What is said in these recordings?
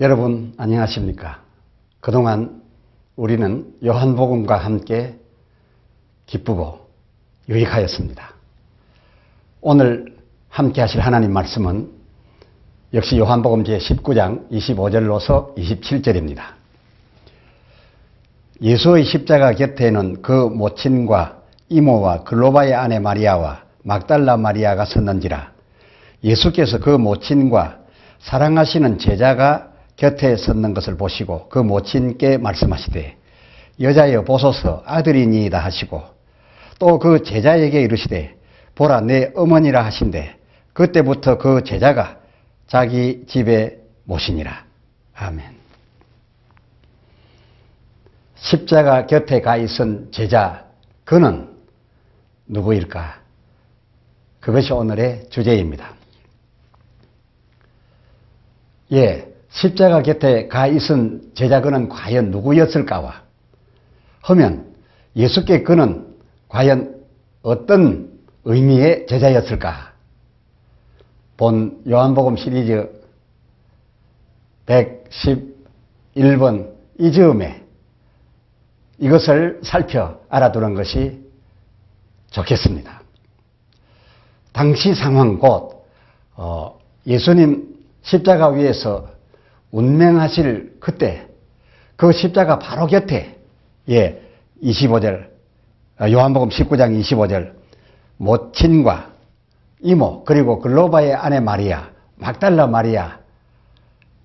여러분 안녕하십니까? 그동안 우리는 요한복음과 함께 기쁘고 유익하였습니다. 오늘 함께 하실 하나님 말씀은 역시 요한복음 제19장 25절로서 27절입니다. 예수의 십자가 곁에는 그 모친과 이모와 글로바의 아내 마리아와 막달라 마리아가 섰는지라. 예수께서 그 모친과 사랑하시는 제자가 곁에 섰는 것을 보시고 그 모친께 말씀하시되 여자여 보소서 아들이니이다 하시고 또 그 제자에게 이르시되 보라 내 어머니라 하신대 그때부터 그 제자가 자기 집에 모시니라. 아멘. 십자가 곁에 가 있은 제자 그는 누구일까? 그것이 오늘의 주제입니다. 십자가 곁에 가 있은 제자 그는 과연 누구였을까와 하면 예수께 그는 과연 어떤 의미의 제자였을까? 본 요한복음 시리즈 111번 이 즈음에 이것을 살펴 알아두는 것이 좋겠습니다. 당시 상황 곧 예수님 십자가 위에서 운명하실 그때 그 십자가 바로 곁에 25절 요한복음 19장 25절 모친과 이모 그리고 글로바의 아내 마리아 막달라 마리아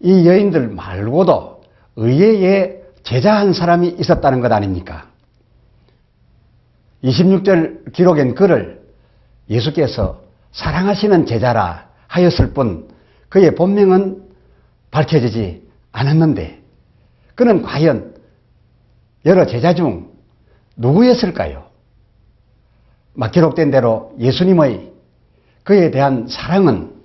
이 여인들 말고도 의외의 제자 한 사람이 있었다는 것 아닙니까? 26절 기록엔 그를 예수께서 사랑하시는 제자라 하였을 뿐 그의 본명은 밝혀지지 않았는데 그는 과연 여러 제자 중 누구였을까요? 막 기록된 대로 예수님의 그에 대한 사랑은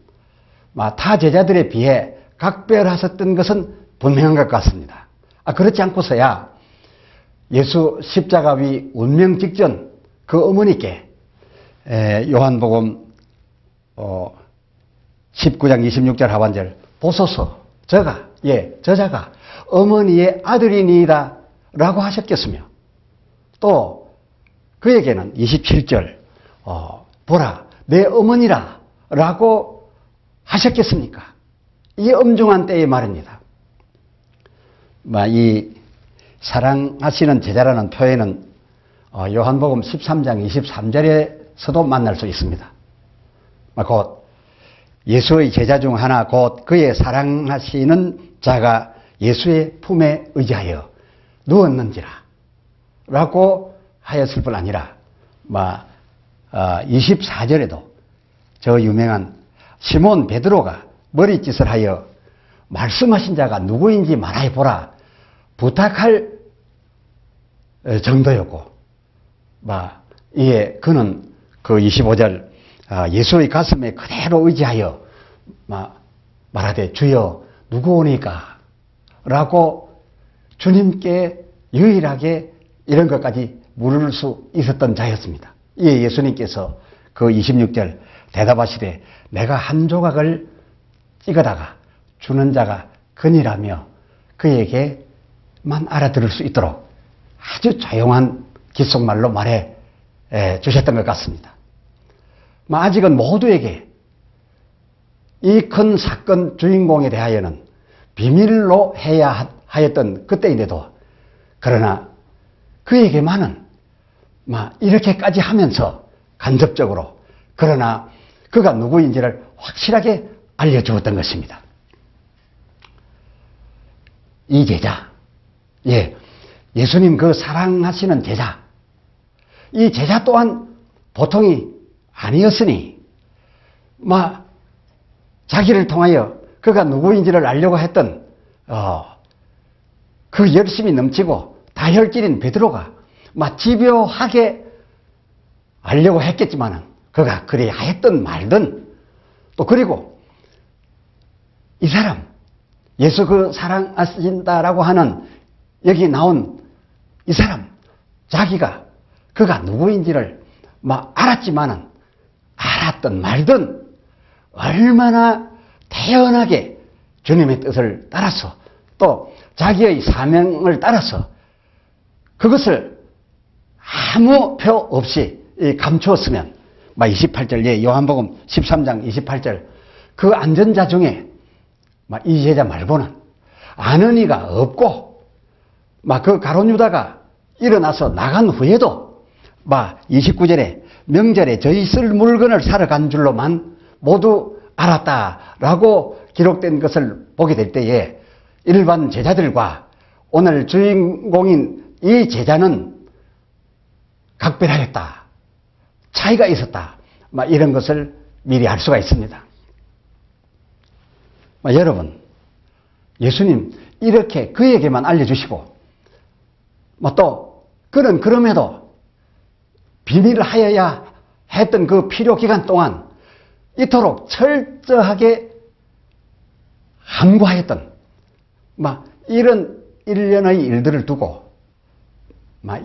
타 제자들에 비해 각별하셨던 것은 분명한 것 같습니다. 그렇지 않고서야 예수 십자가 위 운명 직전 그 어머니께 요한복음 19장 26절 하반절 보소서 저자가 어머니의 아들이니이다 라고 하셨겠으며 또 그에게는 27절 보라 내 어머니라 라고 하셨겠습니까? 이 엄중한 때의 말입니다. 이 사랑하시는 제자라는 표현은 요한복음 13장 23절에서도 만날 수 있습니다. 곧 예수의 제자 중 하나 곧 그의 사랑하시는 자가 예수의 품에 의지하여 누웠는지라 라고 하였을 뿐 아니라 24절에도 저 유명한 시몬 베드로가 머리짓을 하여 말씀하신 자가 누구인지 말하여 보라 부탁할 정도였고 이에 그는 그 25절 예수의 가슴에 그대로 의지하여 말하되 주여 누구오니까 라고 주님께 유일하게 이런 것까지 물을 수 있었던 자였습니다. 이에 예수님께서 그 26절 대답하시되 내가 한 조각을 찍어다가 주는 자가 그니라며 그에게만 알아들을 수 있도록 아주 조용한 귓속말로 말해 주셨던 것 같습니다. 아직은 모두에게 이 큰 사건 주인공에 대하여는 비밀로 해야 하였던 그때인데도 그러나 그에게만은 이렇게까지 하면서 간접적으로 그러나 그가 누구인지를 확실하게 알려주었던 것입니다. 이 제자 예수님 그 사랑하시는 제자 이 제자 또한 보통이 아니었으니 자기를 통하여 그가 누구인지를 알려고 했던 그 열심이 넘치고 다혈질인 베드로가 집요하게 알려고 했겠지만은 그가 그리 하였든 말든 또 그리고 이 사람 예수 그 사랑하신다라고 하는 여기 나온 이 사람 자기가 그가 누구인지를 알았지만은 알았든 말든 얼마나 태연하게 주님의 뜻을 따라서 또 자기의 사명을 따라서 그것을 아무 표 없이 감추었으면 28절 요한복음 13장 28절 그 안전자 중에 이 제자 말고는 아는 이가 없고 그 가룟 유다가 일어나서 나간 후에도 29절에 명절에 저희 쓸 물건을 사러 간 줄로만 모두 알았다라고 기록된 것을 보게 될 때에 일반 제자들과 오늘 주인공인 이 제자는 각별하였다. 차이가 있었다. 이런 것을 미리 알 수가 있습니다. 여러분, 예수님 이렇게 그에게만 알려주시고 또 그는 그럼에도 비밀을 하여야 했던 그 필요 기간 동안 이토록 철저하게 함구하였던 이런 일련의 일들을 두고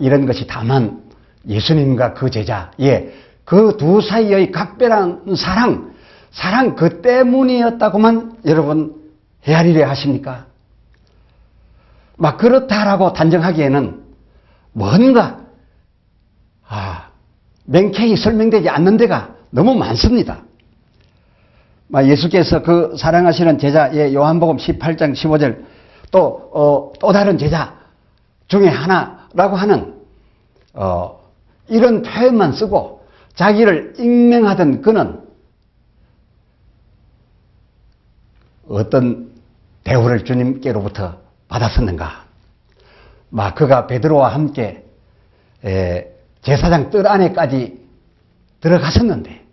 이런 것이 다만 예수님과 그 제자의 그 두 사이의 각별한 사랑 그 때문이었다고만 여러분 헤아리려 하십니까? 그렇다라고 단정하기에는 뭔가 명쾌히 설명되지 않는 데가 너무 많습니다. 예수께서 그 사랑하시는 제자의 요한복음 18장 15절 또 다른 제자 중에 하나라고 하는 이런 표현만 쓰고 자기를 익명하던 그는 어떤 대우를 주님께로부터 받았었는가? 그가 베드로와 함께 제사장 뜰 안에까지 들어갔었는데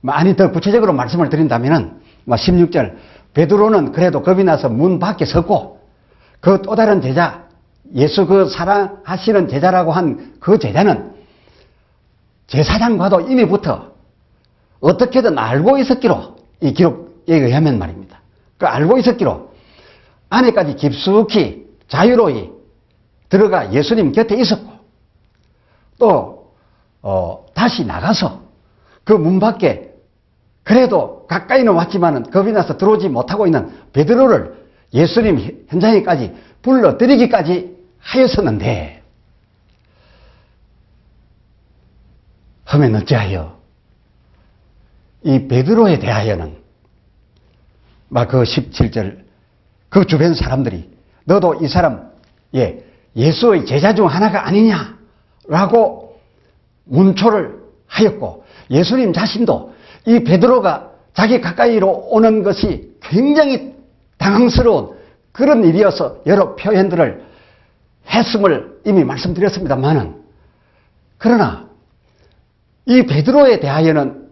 아니 더 구체적으로 말씀을 드린다면 16절 베드로는 그래도 겁이 나서 문 밖에 섰고 그 또 다른 제자 예수 그 사랑하시는 제자라고 한 그 제자는 제사장과도 이미부터 어떻게든 알고 있었기로 이 기록에 의하면 말입니다. 그 알고 있었기로 안에까지 깊숙이 자유로이 들어가 예수님 곁에 있었고 또 다시 나가서 그 문 밖에 그래도 가까이는 왔지만은 겁이 나서 들어오지 못하고 있는 베드로를 예수님 현장에까지 불러들이기까지 하였었는데 하면 어찌하여 이 베드로에 대하여는 그 17절 그 주변 사람들이 너도 이 사람 예수의 제자 중 하나가 아니냐라고 문초를 하였고 예수님 자신도 이 베드로가 자기 가까이로 오는 것이 굉장히 당황스러운 그런 일이어서 여러 표현들을 했음을 이미 말씀드렸습니다만은 그러나 이 베드로에 대하여는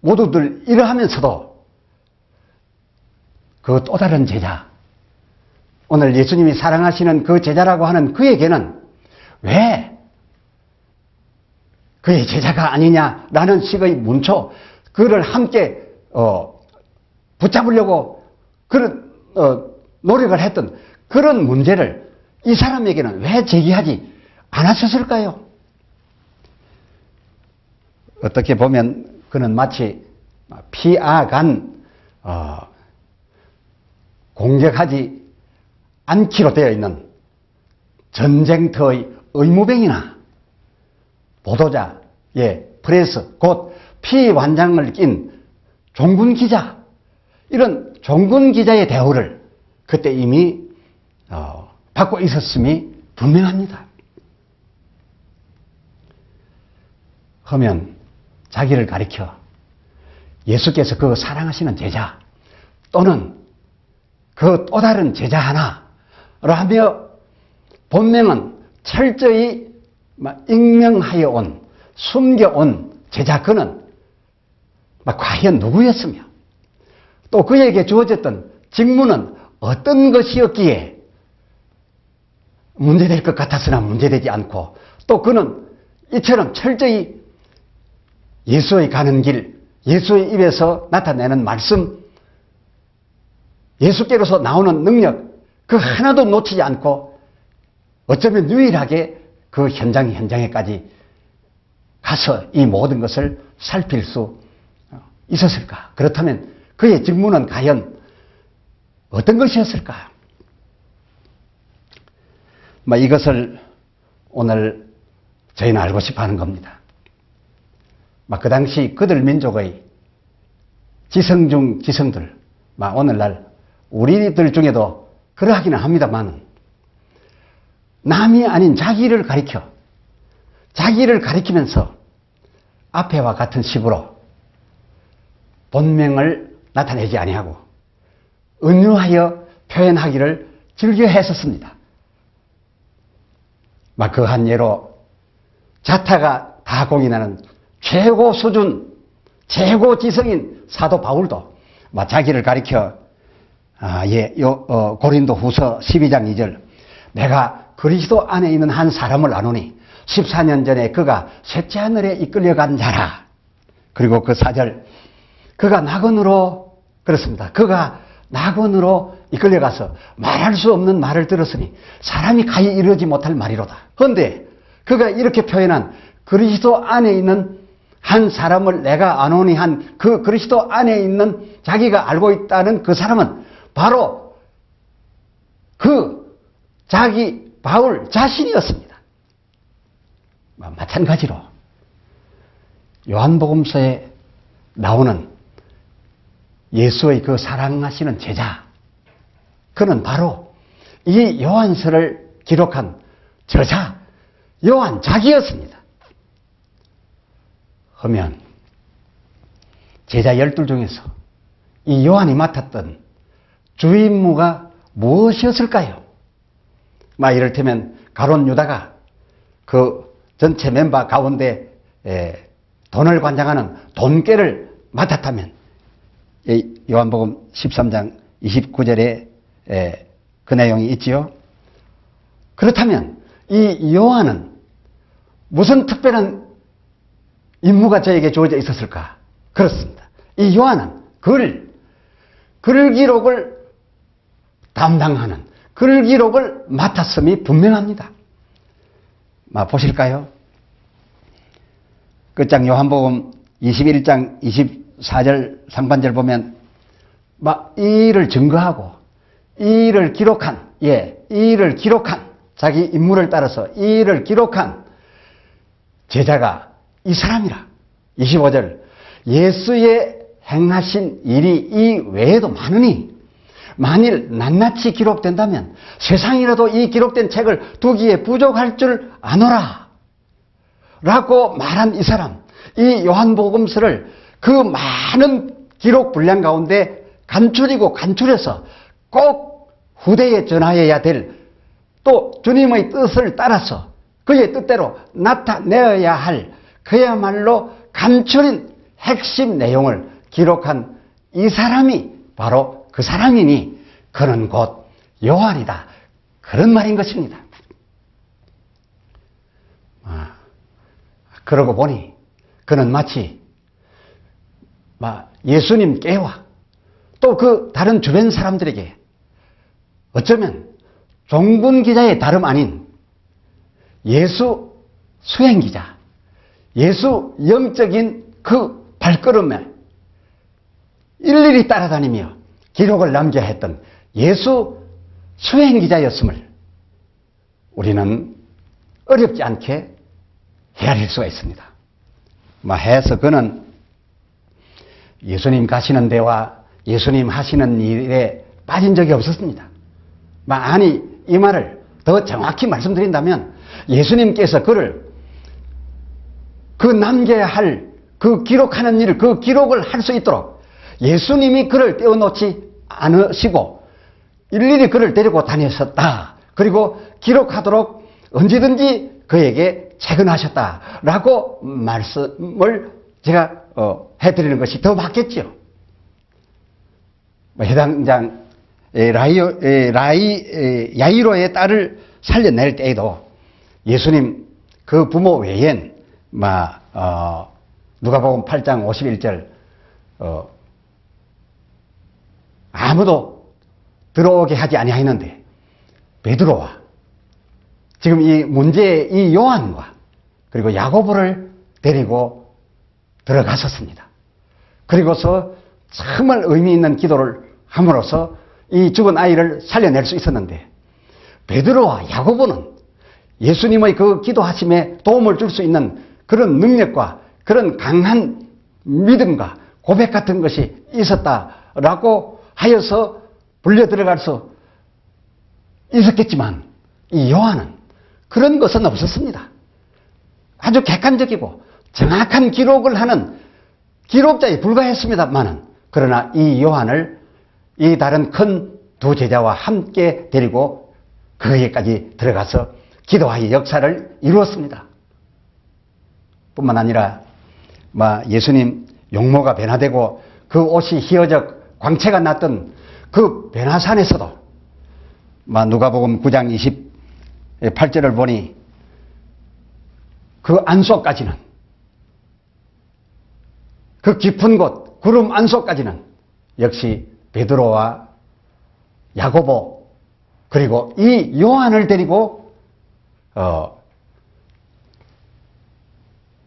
모두들 이러하면서도 그 또 다른 제자 오늘 예수님이 사랑하시는 그 제자라고 하는 그에게는 왜 그의 제자가 아니냐라는 식의 문초 그를 함께 붙잡으려고 그런 노력을 했던 그런 문제를 이 사람에게는 왜 제기하지 않았었을까요? 어떻게 보면 그는 마치 피아간 공격하지 않기로 되어 있는 전쟁터의 의무병이나 보도자, 프레스, 곧 피완장을 낀 종군 기자, 이런 종군 기자의 대우를 그때 이미 받고 있었음이 분명합니다. 하면 자기를 가리켜 예수께서 그 사랑하시는 제자 또는 그 또 다른 제자 하나라며 본명은 철저히 익명하여 온, 숨겨온 제자 그는 과연 누구였으며 또 그에게 주어졌던 직무는 어떤 것이었기에 문제될 것 같았으나 문제되지 않고 또 그는 이처럼 철저히 예수의 가는 길, 예수의 입에서 나타내는 말씀, 예수께로서 나오는 능력 그 하나도 놓치지 않고 어쩌면 유일하게 그 현장에까지 가서 이 모든 것을 살필 수 있었을까? 그렇다면 그의 직무는 과연 어떤 것이었을까? 이것을 오늘 저희는 알고 싶어 하는 겁니다. 그 당시 그들 민족의 지성 중 지성들, 오늘날 우리들 중에도 그러하기는 합니다만, 남이 아닌 자기를 가리키면서 앞에와 같은 식으로 본명을 나타내지 아니하고 은유하여 표현하기를 즐겨했었습니다. 그 한 예로 자타가 다 공인하는 최고 수준, 최고 지성인 사도 바울도 자기를 가리켜 고린도 후서 12장 2절, 내가 그리스도 안에 있는 한 사람을 아노니 14년 전에 그가 셋째 하늘에 이끌려간 자라. 그리고 그 4절, 그가 낙원으로, 그렇습니다. 그가 낙원으로 이끌려가서 말할 수 없는 말을 들었으니 사람이 가히 이르지 못할 말이로다. 그런데 그가 이렇게 표현한 그리스도 안에 있는 한 사람을 내가 아노니 한 그 그리스도 안에 있는 자기가 알고 있다는 그 사람은 바로 그 자기 바울 자신이었습니다. 마찬가지로 요한복음서에 나오는 예수의 그 사랑하시는 제자, 그는 바로 이 요한서를 기록한 저자 요한 자기였습니다. 하면 제자 12 중에서 이 요한이 맡았던 주임무가 무엇이었을까요? 이를테면 가룟 유다가 그 전체 멤버 가운데 돈을 관장하는 돈깨를 맡았다면, 요한복음 13장 29절에 그 내용이 있지요. 그렇다면 이 요한은 무슨 특별한 임무가 저에게 주어져 있었을까? 그렇습니다. 이 요한은 글 기록을 담당하는, 글 기록을 맡았음이 분명합니다. 보실까요? 끝장 요한복음 21장 24절 상반절 보면 이 일을 증거하고 이 일을 기록한, 이 일을 기록한, 자기 임무를 따라서 이 일을 기록한 제자가 이 사람이라. 25절, 예수의 행하신 일이 이 외에도 많으니 만일 낱낱이 기록된다면 세상이라도 이 기록된 책을 두기에 부족할 줄 아노라 라고 말한 이 사람, 이 요한복음서를 그 많은 기록 분량 가운데 간출해서 꼭 후대에 전하여야 될, 또 주님의 뜻을 따라서 그의 뜻대로 나타내어야 할 그야말로 간추린 핵심 내용을 기록한 이 사람이 바로 그 사람이니 그는 곧 요한이다. 그런 말인 것입니다. 그러고 보니 그는 마치 예수님께와 또 그 다른 주변 사람들에게 어쩌면 종군 기자의 다름 아닌 예수 수행 기자, 예수 영적인 그 발걸음에 일일이 따라다니며 기록을 남겨야 했던 예수 수행 기자였음을 우리는 어렵지 않게 헤아릴 수가 있습니다. 해서 그는 예수님 가시는 데와 예수님 하시는 일에 빠진 적이 없었습니다. 아니, 이 말을 더 정확히 말씀드린다면 예수님께서 그를 그 남겨야 할 그 기록하는 일, 그 기록을 할 수 있도록 예수님이 그를 떼어놓지 않으시고 일일이 그를 데리고 다녔었다. 그리고 기록하도록 언제든지 그에게 채근하셨다라고 말씀을 제가 해드리는 것이 더 맞겠죠. 해당 장 야이로의 딸을 살려낼 때에도 예수님 그 부모 외엔 누가복음 8장 51절 아무도 들어오게 하지 아니하였는데 베드로와 지금 이 문제의 이 요한과 그리고 야고보를 데리고 들어갔었습니다. 그리고서 정말 의미 있는 기도를 함으로써 이 죽은 아이를 살려낼 수 있었는데 베드로와 야고보는 예수님의 그 기도하심에 도움을 줄 수 있는 그런 능력과 그런 강한 믿음과 고백 같은 것이 있었다라고 하여서 불려 들어갈 수 있었겠지만 이 요한은 그런 것은 없었습니다. 아주 객관적이고 정확한 기록을 하는 기록자에 불과했습니다만은 그러나 이 요한을 이 다른 큰 두 제자와 함께 데리고 거기까지 들어가서 기도하여 역사를 이루었습니다. 뿐만 아니라 예수님 용모가 변화되고 그 옷이 휘어져 광채가 났던 그 변화산에서도 누가복음 9장 28절을 보니 그 안속까지는 그 깊은 곳 구름 안속까지는 역시 베드로와 야고보 그리고 이 요한을 데리고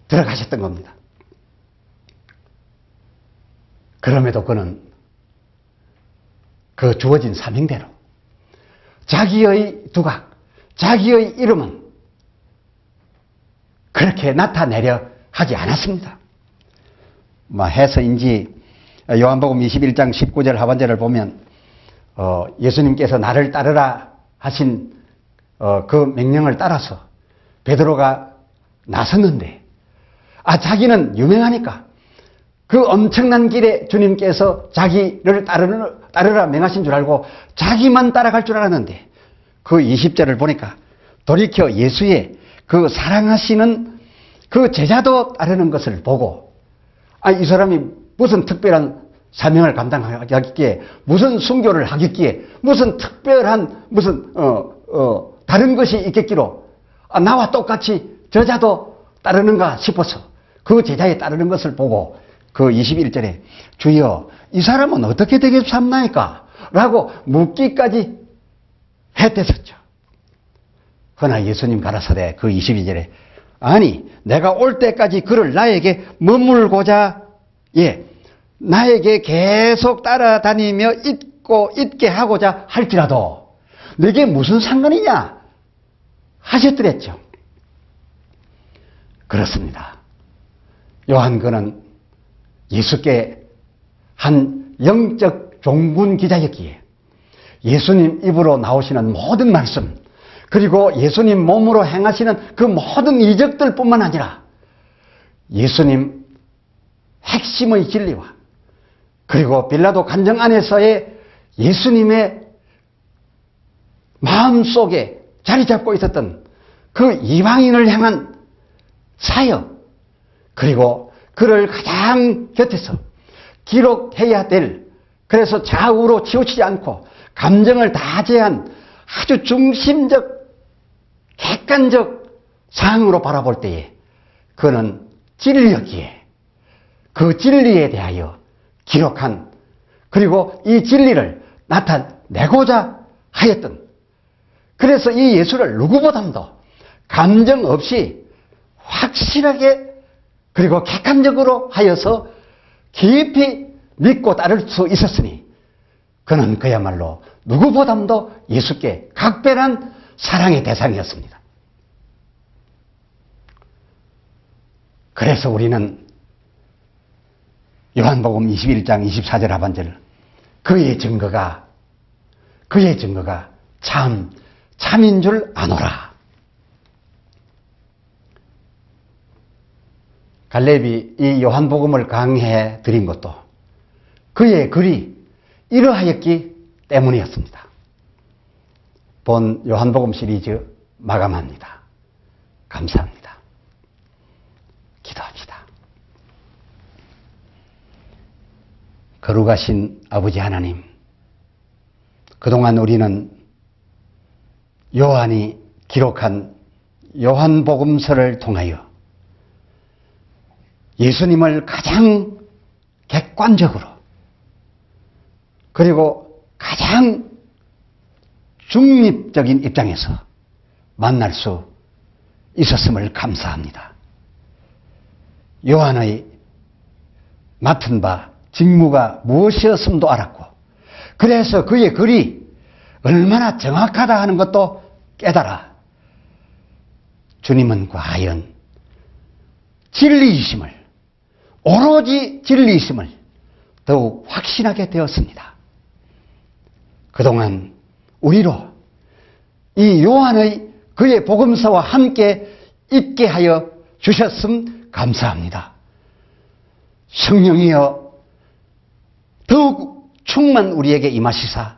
들어가셨던 겁니다. 그럼에도 그는 그 주어진 사명대로 자기의 두각, 자기의 이름은 그렇게 나타내려 하지 않았습니다. 해서인지 요한복음 21장 19절 하반절을 보면 예수님께서 나를 따르라 하신 그 명령을 따라서 베드로가 나섰는데 자기는 유명하니까 그 엄청난 길에 주님께서 자기를 따르라 명하신 줄 알고 자기만 따라갈 줄 알았는데 그 20절을 보니까 돌이켜 예수의 그 사랑하시는 그 제자도 따르는 것을 보고 이 사람이 무슨 특별한 사명을 감당하겠기에 무슨 순교를 하겠기에 무슨 특별한 무슨 다른 것이 있겠기로 나와 똑같이 저자도 따르는가 싶어서 그 제자에 따르는 것을 보고 그 21절에 주여 이 사람은 어떻게 되겠습니까? 라고 묻기까지 했댔었죠. 그러나 예수님 가라사대 그 22절에 아니 내가 올 때까지 그를 나에게 머물고자 나에게 계속 따라다니며 있게 하고자 할지라도 너게 무슨 상관이냐 하셨더랬죠. 그렇습니다. 요한그는 예수께 한 영적 종군 기자였기에 예수님 입으로 나오시는 모든 말씀 그리고 예수님 몸으로 행하시는 그 모든 이적들 뿐만 아니라 예수님 핵심의 진리와 그리고 빌라도 관정 안에서의 예수님의 마음속에 자리 잡고 있었던 그 이방인을 향한 사역 그리고 그를 가장 곁에서 기록해야 될 그래서 좌우로 치우치지 않고 감정을 다 제한 아주 중심적 객관적 상황으로 바라볼 때에 그는 진리였기에 그 진리에 대하여 기록한 그리고 이 진리를 나타내고자 하였던 그래서 이 예수를 누구보다도 감정 없이 확실하게 그리고 객관적으로 하여서 깊이 믿고 따를 수 있었으니 그는 그야말로 누구보다도 예수께 각별한 사랑의 대상이었습니다. 그래서 우리는 요한복음 21장 24절 하반절 그의 증거가 참인 줄 아노라. 갈렙이 이 요한복음을 강해 드린 것도 그의 글이 이러하였기 때문이었습니다. 본 요한복음 시리즈 마감합니다. 감사합니다. 기도합시다. 거룩하신 아버지 하나님, 그동안 우리는 요한이 기록한 요한복음서를 통하여 예수님을 가장 객관적으로 그리고 가장 중립적인 입장에서 만날 수 있었음을 감사합니다. 요한의 맡은 바 직무가 무엇이었음도 알았고 그래서 그의 글이 얼마나 정확하다 하는 것도 깨달아 주님은 과연 진리이심을, 오로지 진리이심을 더욱 확신하게 되었습니다. 그동안 우리로 이 요한의 그의 복음서와 함께 있게 하여 주셨음 감사합니다. 성령이여 더욱 충만 우리에게 임하시사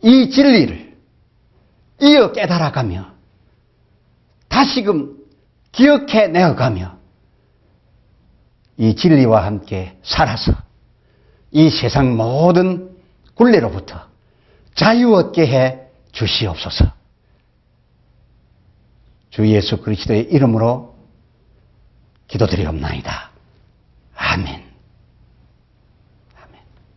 이 진리를 이어 깨달아가며 다시금 기억해 내어가며 이 진리와 함께 살아서 이 세상 모든 굴레로부터 자유 얻게 해 주시옵소서. 주 예수 그리스도의 이름으로 기도드리옵나이다. 아멘.